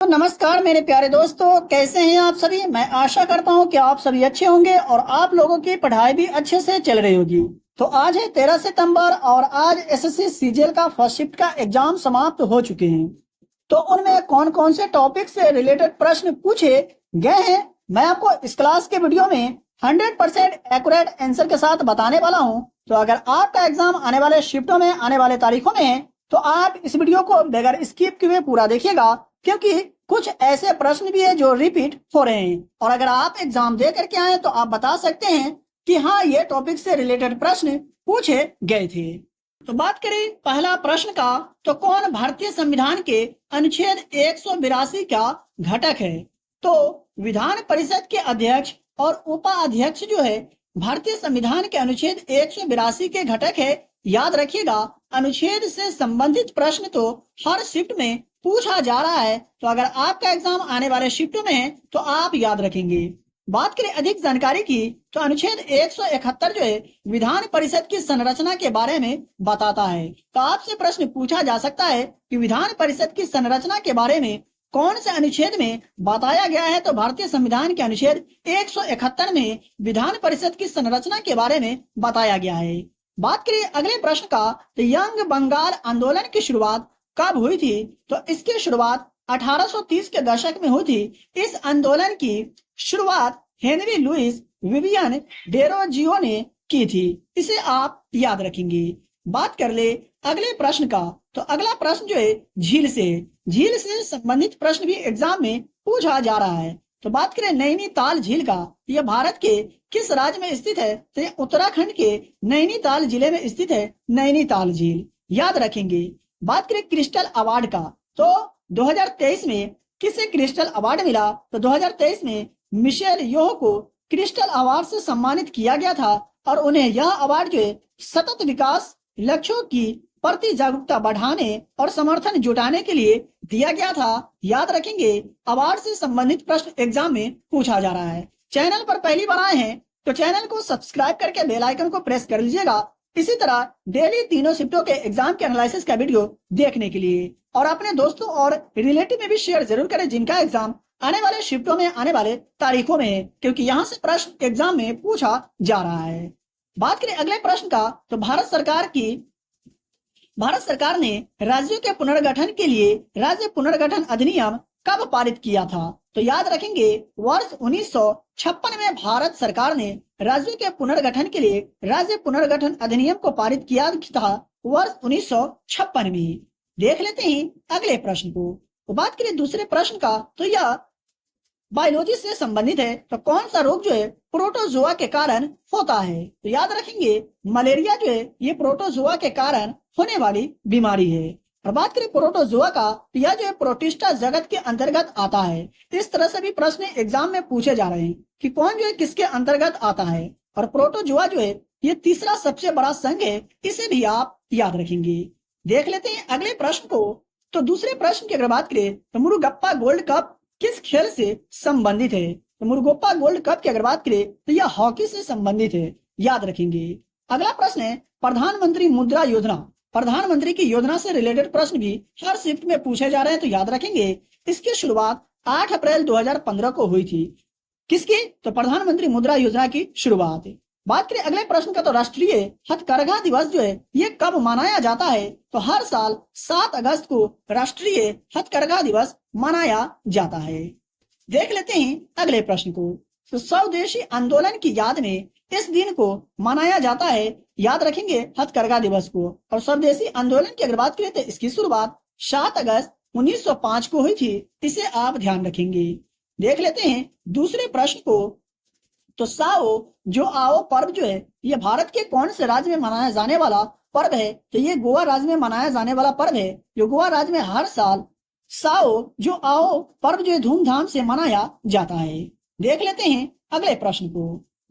तो नमस्कार मेरे प्यारे दोस्तों, कैसे हैं आप सभी। मैं आशा करता हूं कि आप सभी अच्छे होंगे और आप लोगों की पढ़ाई भी अच्छे से चल रही होगी। तो आज है 13 सितंबर और आज एसएससी सीजीएल का फर्स्ट शिफ्ट का एग्जाम समाप्त हो चुके हैं। तो उनमें कौन कौन से टॉपिक से रिलेटेड प्रश्न पूछे गए हैं, मैं आपको इस क्लास के वीडियो में 100% एक्यूरेट आंसर के साथ बताने वाला हूं। तो अगर आपका एग्जाम आने वाले शिफ्टों में, आने वाले तारीखों में है, तो आप इस वीडियो को बगैर स्किप किए पूरा देखिएगा, क्योंकि कुछ ऐसे प्रश्न भी है जो रिपीट हो रहे हैं। और अगर आप एग्जाम दे करके आए तो आप बता सकते हैं कि हाँ, ये टॉपिक से रिलेटेड प्रश्न पूछे गए थे। तो बात करें पहला प्रश्न का, तो कौन भारतीय संविधान के अनुच्छेद 182 का घटक है। तो विधान परिषद के अध्यक्ष और उपाध्यक्ष जो है भारतीय संविधान के अनुच्छेद 182 के घटक है। याद रखिएगा, अनुच्छेद से संबंधित प्रश्न तो हर शिफ्ट में पूछा जा रहा है। तो अगर आपका एग्जाम आने वाले शिफ्टों में है तो आप याद रखेंगे। बात करें अधिक जानकारी की, तो अनुच्छेद 171 जो है विधान परिषद की संरचना के बारे में बताता है। तो आपसे प्रश्न पूछा जा सकता है कि विधान परिषद की संरचना के बारे में कौन से अनुच्छेद में बताया गया है। तो भारतीय संविधान के अनुच्छेद 171 में विधान परिषद की संरचना के बारे में बताया गया है। बात करें अगले प्रश्न का, तो यंग बंगाल आंदोलन की शुरुआत कब हुई थी। तो इसकी शुरुआत 1830 के दशक में हुई थी। इस आंदोलन की शुरुआत हेनरी लुइस विवियन डेरोजियो ने की थी। इसे आप याद रखेंगे। बात कर ले अगले प्रश्न का, तो अगला प्रश्न जो है झील से संबंधित प्रश्न भी एग्जाम में पूछा जा रहा है। तो बात करें नैनीताल झील का, यह भारत के किस राज्य में स्थित है। तो यह उत्तराखंड के नैनीताल जिले में स्थित है नैनीताल झील, याद रखेंगे। बात करें क्रिस्टल अवार्ड का, तो 2023 में किसे क्रिस्टल अवार्ड मिला। तो 2023 में मिशेल योह को क्रिस्टल अवार्ड से सम्मानित किया गया था और उन्हें यह अवार्ड जो है सतत विकास लक्ष्यों की प्रति जागरूकता बढ़ाने और समर्थन जुटाने के लिए दिया गया था। याद रखेंगे, अवार्ड से संबंधित प्रश्न एग्जाम में पूछा जा रहा है। चैनल पर पहली बार आए हैं तो चैनल को सब्सक्राइब करके बेल आइकन को प्रेस कर लीजिएगा। इसी तरह डेली तीनों शिफ्टों के एग्जाम के एनालिसिस का वीडियो देखने के लिए, और अपने दोस्तों और रिलेटिव में भी शेयर जरूर करें जिनका एग्जाम आने वाले शिफ्टों में, आने वाले तारीखों में है, क्योंकि यहाँ से प्रश्न एग्जाम में पूछा जा रहा है। बात करें अगले प्रश्न का, तो भारत सरकार ने राज्यों के पुनर्गठन के लिए राज्य पुनर्गठन अधिनियम कब पारित किया था। तो याद रखेंगे, वर्ष 1956 में भारत सरकार ने राज्यों के पुनर्गठन के लिए राज्य पुनर्गठन अधिनियम को पारित किया था, वर्ष 1956 में। देख लेते हैं अगले प्रश्न को। तो बात करें दूसरे प्रश्न का, तो यह बायोलॉजी से संबंधित है। तो कौन सा रोग जो है प्रोटोजोआ के कारण होता है। तो याद रखेंगे, मलेरिया जो है ये प्रोटोजोआ के कारण होने वाली बीमारी है। और बात करें प्रोटोजोआ का, तो यह जो है प्रोटिस्टा जगत के अंतर्गत आता है। इस तरह से भी प्रश्न एग्जाम में पूछे जा रहे हैं कि कौन जो है किसके अंतर्गत आता है। और प्रोटोजोआ जो है ये तीसरा सबसे बड़ा संघ है, इसे भी आप याद रखेंगे। देख लेते हैं अगले प्रश्न को। तो दूसरे प्रश्न की अगर बात करें, तो मुरुगप्पा गोल्ड कप किस खेल से संबंधित है। तो मुरुगप्पा गोल्ड कप की अगर बात करें तो यह हॉकी से संबंधित है, याद रखेंगे। अगला प्रश्न है प्रधानमंत्री मुद्रा योजना। प्रधानमंत्री की योजना से रिलेटेड प्रश्न भी हर शिफ्ट में पूछे जा रहे हैं, तो याद रखेंगे। इसकी शुरुआत 8 अप्रैल 2015 को हुई थी। किसकी। तो प्रधानमंत्री मुद्रा योजना की शुरुआत। बात करें अगले प्रश्न का, तो राष्ट्रीय हथकरघा दिवस जो है ये कब मनाया जाता है। तो हर साल 7 अगस्त को राष्ट्रीय हथकरघा दिवस मनाया जाता है। देख लेते हैं अगले प्रश्न को। तो स्वदेशी आंदोलन की याद में इस दिन को मनाया जाता है, याद रखेंगे, हथकरघा दिवस को। और स्वदेशी आंदोलन की अगर बात करें तो इसकी शुरुआत 7 अगस्त 1905 को हुई थी, इसे आप ध्यान रखेंगे। देख लेते हैं दूसरे प्रश्न को। तो साओ जो आओ पर्व जो है ये भारत के कौन से राज्य में मनाया जाने वाला पर्व है। तो ये गोवा राज्य में मनाया जाने वाला पर्व है। जो गोवा राज्य में हर साल साओ जो आओ पर्व जो है धूमधाम से मनाया जाता है। देख लेते हैं अगले प्रश्न को।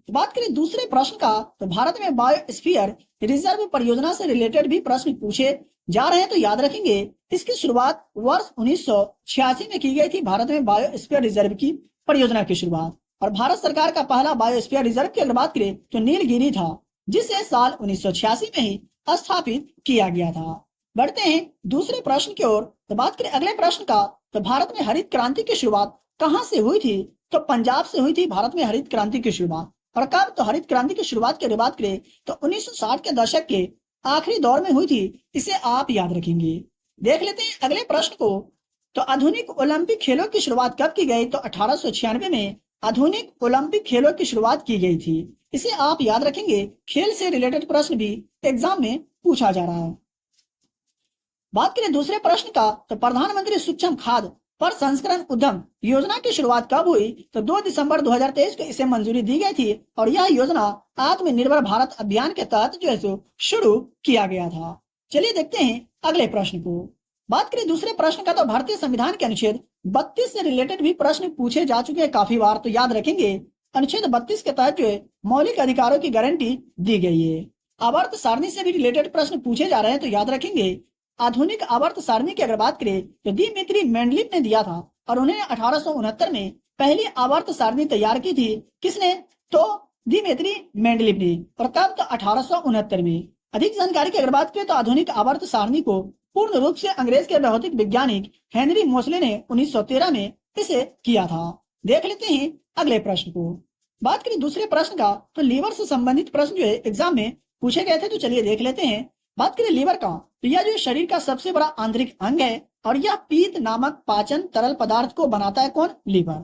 तो बात करें दूसरे प्रश्न का, तो भारत में बायोस्फीयर रिजर्व परियोजना से रिलेटेड भी प्रश्न पूछे जा रहे हैं, तो याद रखेंगे। इसकी शुरुआत वर्ष 1986 में की गई थी। भारत में बायोस्फीयर रिजर्व की परियोजना की शुरुआत। और भारत सरकार का पहला बायोस्फीयर रिजर्व की अगर बात करें तो नीलगिरी था, जिसे साल 1986 में ही स्थापित किया गया था। बढ़ते हैं दूसरे प्रश्न की ओर। तो बात करें अगले प्रश्न का, तो भारत में हरित क्रांति की शुरुआत कहां से हुई थी? तो पंजाब से हुई थी भारत में हरित क्रांति की शुरुआत। और कब? तो हरित क्रांति की शुरुआत की बात करें तो 1960 के दशक के आखिरी दौर में हुई थी। इसे आप याद रखेंगे। देख लेते हैं अगले प्रश्न को। तो आधुनिक ओलंपिक खेलों की शुरुआत कब की गई? तो 1896 में आधुनिक ओलंपिक खेलों की शुरुआत की गई थी। इसे आप याद रखेंगे। खेल से रिलेटेड प्रश्न भी एग्जाम में पूछा जा रहा है। बात करें दूसरे प्रश्न का, तो प्रधानमंत्री सूक्ष्म खाद्य प्रसंस्करण उद्यम योजना की शुरुआत कब हुई? तो 2 दिसंबर 2023 को इसे मंजूरी दी गई थी और यह योजना आत्मनिर्भर भारत अभियान के तहत जो है सो शुरू किया गया था। चलिए देखते हैं अगले प्रश्न को। बात करें दूसरे प्रश्न का, तो भारतीय संविधान के अनुच्छेद 32 से रिलेटेड भी प्रश्न पूछे जा चुके हैं काफी बार, तो याद रखेंगे। अनुच्छेद 32 के तहत जो है मौलिक अधिकारों की गारंटी दी गई है। आवर्त सारणी से भी रिलेटेड प्रश्न पूछे जा रहे हैं, तो याद रखेंगे। आधुनिक आवर्त सारणी की अगर बात करें तो दिमित्री मेंडलीव ने दिया था और उन्होंने 1869 में पहली आवर्त सारणी तैयार की थी। किसने? तो दिमित्री मेंडलीव ने। और कब? तो 1869 में। अधिक जानकारी की अगर बात करें तो आधुनिक आवर्त सारणी को पूर्ण रूप से अंग्रेज के भौतिक वैज्ञानिक हेनरी मोसले ने 1913 में इसे किया था। देख लेते हैं अगले प्रश्न को। बात करें दूसरे प्रश्न का, तो लीवर से संबंधित प्रश्न जो है एग्जाम में पूछे गए थे, तो चलिए देख लेते हैं। बात करें लीवर का, तो यह जो शरीर का सबसे बड़ा आंतरिक अंग है और यह पीत नामक पाचन तरल पदार्थ को बनाता है। कौन? लीवर।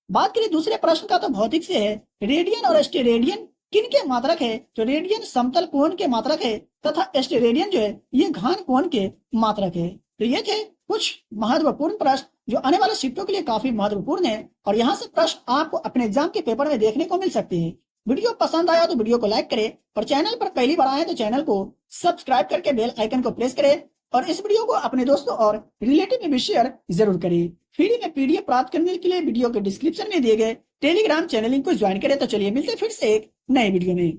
बात करें दूसरे प्रश्न का, तो भौतिक से है। रेडियन और स्टेरेडियन किनके मात्रक है? तो रेडियन समतल कोण के मात्रक है तथा स्टेरेडियन जो है ये घन कोण के मात्रक है। तो ये थे कुछ महत्वपूर्ण प्रश्न जो आने वाले शिफ्टों के लिए काफी महत्वपूर्ण है और यहाँ से प्रश्न आपको अपने एग्जाम के पेपर में देखने को मिल सकते हैं। वीडियो पसंद आया तो वीडियो को लाइक करें और चैनल पर पहली बार आए तो चैनल को सब्सक्राइब करके बेल आइकन को प्रेस करें और इस वीडियो को अपने दोस्तों और रिलेटिव में भी शेयर जरूर करें। फ्री में पीडीएफ प्राप्त करने के लिए वीडियो के डिस्क्रिप्शन में दिए गए टेलीग्राम चैनल लिंक को ज्वाइन करें। तो चलिए मिलते फिर से एक नए वीडियो में।